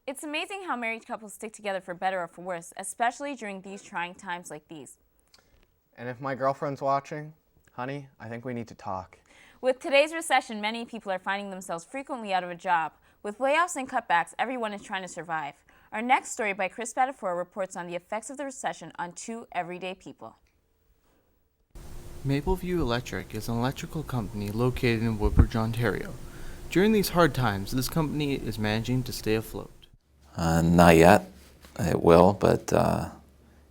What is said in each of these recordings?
It's amazing how married couples stick together for better or for worse, especially during these trying times like these. And if my girlfriend's watching, honey, I think we need to talk. With today's recession, many people are finding themselves frequently out of a job. With layoffs and cutbacks, everyone is trying to survive. Our next story by Chris Spatafora reports on the effects of the recession on two everyday people. Mapleview Electric is an electrical company located in Woodbridge, Ontario. During these hard times, this company is managing to stay afloat. Not yet. It will, but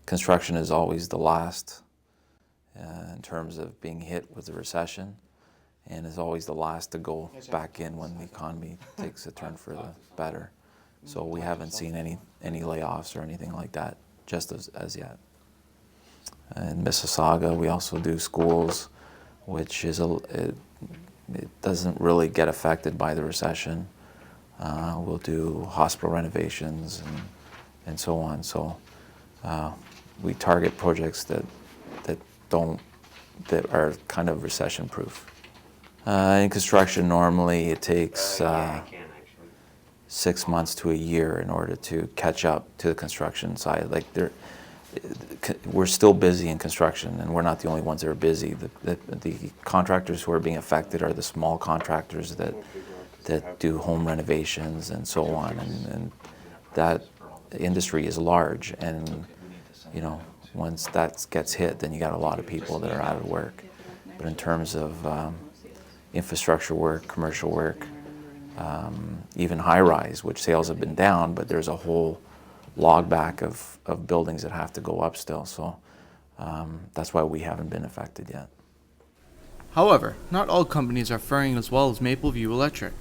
construction is always the last in terms of being hit with the recession, and is always the last to go back in when the economy takes a turn for the better. So we haven't seen any layoffs or anything like that just as yet. In Mississauga, we also do schools, which is it doesn't really get affected by the recession. We'll do hospital renovations and so on. So we target projects that are kind of recession-proof. In construction, normally it takes 6 months to a year in order to catch up to the construction side. We're still busy in construction, and we're not the only ones that are busy. The contractors who are being affected are the small contractors that do home renovations and so on, and that industry is large, and once that gets hit, then you got a lot of people that are out of work. But in terms of infrastructure work, commercial work, even high-rise, which sales have been down, but there's a whole log back of buildings that have to go up still. So that's why we haven't been affected yet. However, not all companies are faring as well as Mapleview Electric.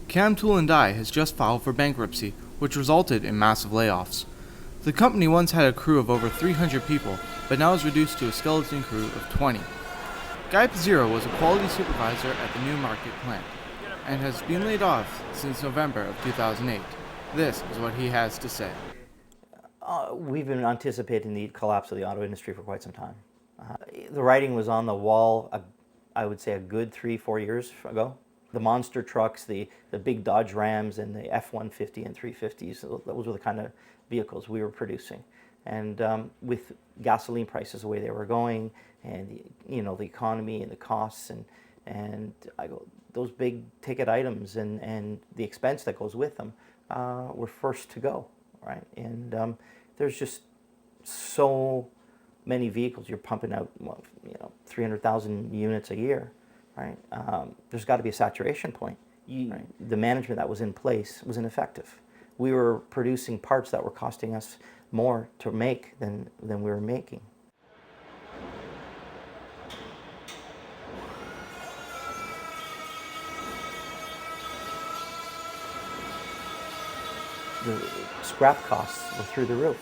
Cam Tool & Die has just filed for bankruptcy, which resulted in massive layoffs. The company once had a crew of over 300 people, but now is reduced to a skeleton crew of 20. Guy Pizzero was a quality supervisor at the Newmarket plant and has been laid off since November of 2008. This is what he has to say. We've been anticipating the collapse of the auto industry for quite some time. The writing was on the wall, I would say a good 3-4 years ago. The monster trucks, the big Dodge Rams and the F-150 and 350s, those were the kind of vehicles we were producing. And with gasoline prices the way they were going, and the economy and the costs, and those big ticket items and the expense that goes with them were first to go, right? And there's just so many vehicles. You're pumping out 300,000 units a year, right? There's got to be a saturation point. Right? The management that was in place was ineffective. We were producing parts that were costing us more to make than we were making. The scrap costs were through the roof.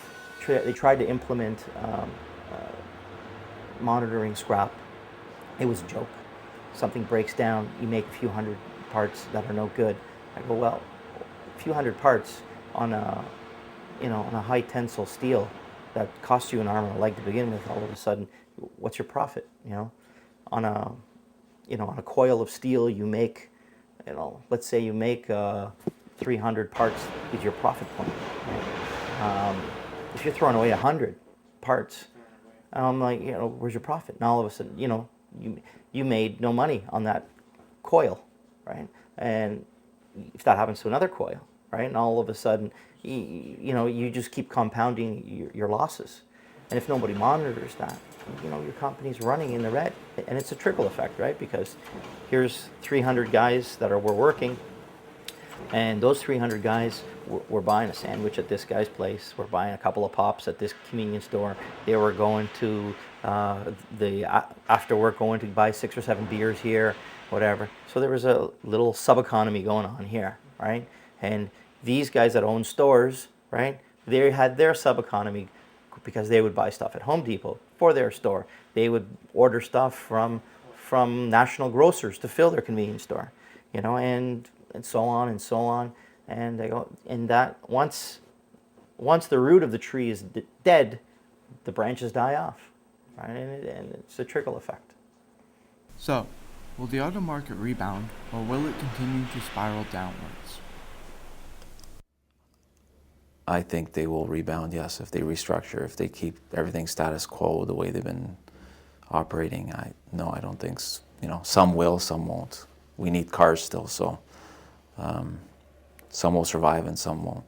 They tried to implement monitoring scrap. It was a joke. Something breaks down, you make a few hundred parts that are no good. I go, well, a few hundred parts on a high tensile steel that costs you an arm and a leg to begin with. All of a sudden, what's your profit? On a coil of steel, you make, let's say you make 300 parts is your profit point. Right? If you're throwing away 100 parts, I'm like, where's your profit? And all of a sudden, you made no money on that coil, right? And if that happens to another coil, right? And all of a sudden, you just keep compounding your losses. And if nobody monitors that, your company's running in the red. And it's a trickle effect, right? Because here's 300 guys that were working, and those 300 guys were buying a sandwich at this guy's place, were buying a couple of pops at this convenience store. They were going to after work, going to buy 6 or 7 beers here, whatever. So there was a little sub-economy going on here, right? And these guys that own stores, right, they had their sub-economy because they would buy stuff at Home Depot for their store. They would order stuff from national grocers to fill their convenience store, and so on and so on. And they go, and that once the root of the tree is dead, the branches die off, right? And it's a trickle effect. So, will the auto market rebound, or will it continue to spiral downwards? I think they will rebound, yes, if they restructure, if they keep everything status quo the way they've been operating. I don't think, some will, some won't. We need cars still, so some will survive and some won't.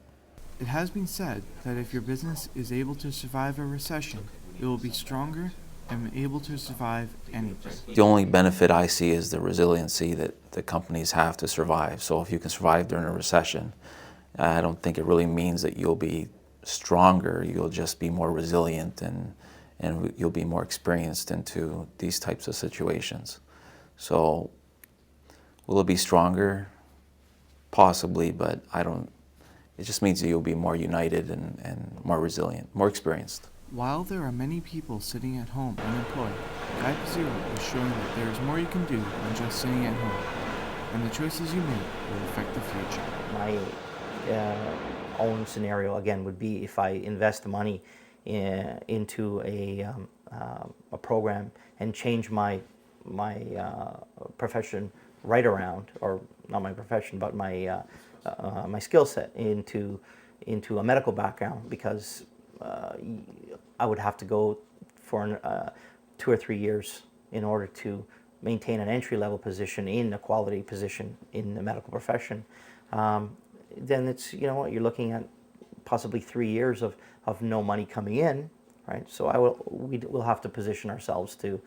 It has been said that if your business is able to survive a recession, it will be stronger and able to survive anything. The only benefit I see is the resiliency that the companies have to survive. So if you can survive during a recession, I don't think it really means that you'll be stronger. You'll just be more resilient and you'll be more experienced into these types of situations. So will it be stronger? Possibly, but it just means that you'll be more united and more resilient, more experienced. While there are many people sitting at home unemployed, Guide to Zero is showing that there is more you can do than just sitting at home, and the choices you make will affect the future. My own scenario again would be if I invest the money into a program and change my profession right around, or not my profession, but my skill set into a medical background, because I would have to go for 2 or 3 years in order to maintain an entry-level position in a quality position in the medical profession. Then it's, you're looking at possibly 3 years of no money coming in, right? So we'll have to position ourselves to,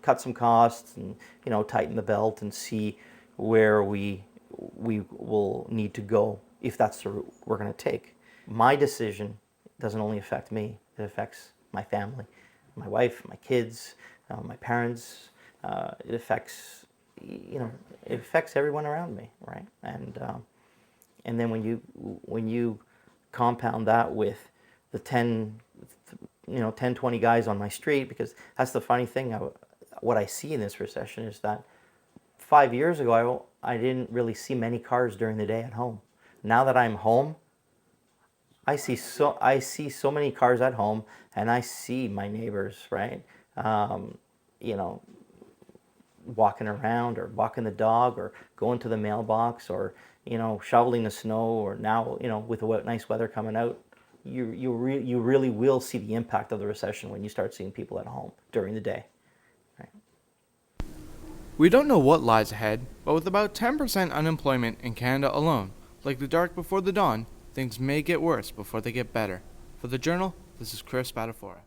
cut some costs and, tighten the belt and see where we will need to go if that's the route we're going to take. My decision doesn't only affect me, it affects my family, my wife, my kids, my parents. It affects, it affects everyone around me, right? And then when you compound that with the 10, 20 guys on my street, because that's the funny thing, what I see in this recession is that 5 years ago, I didn't really see many cars during the day at home. Now that I'm home, I see so many cars at home, and I see my neighbors, right? Walking around, or walking the dog, or going to the mailbox, or shoveling the snow, or now with the nice weather coming out, you really will see the impact of the recession when you start seeing people at home during the day. Right? We don't know what lies ahead, but with about 10% unemployment in Canada alone, like the dark before the dawn, things may get worse before they get better. For the Journal, this is Chris Spadafora.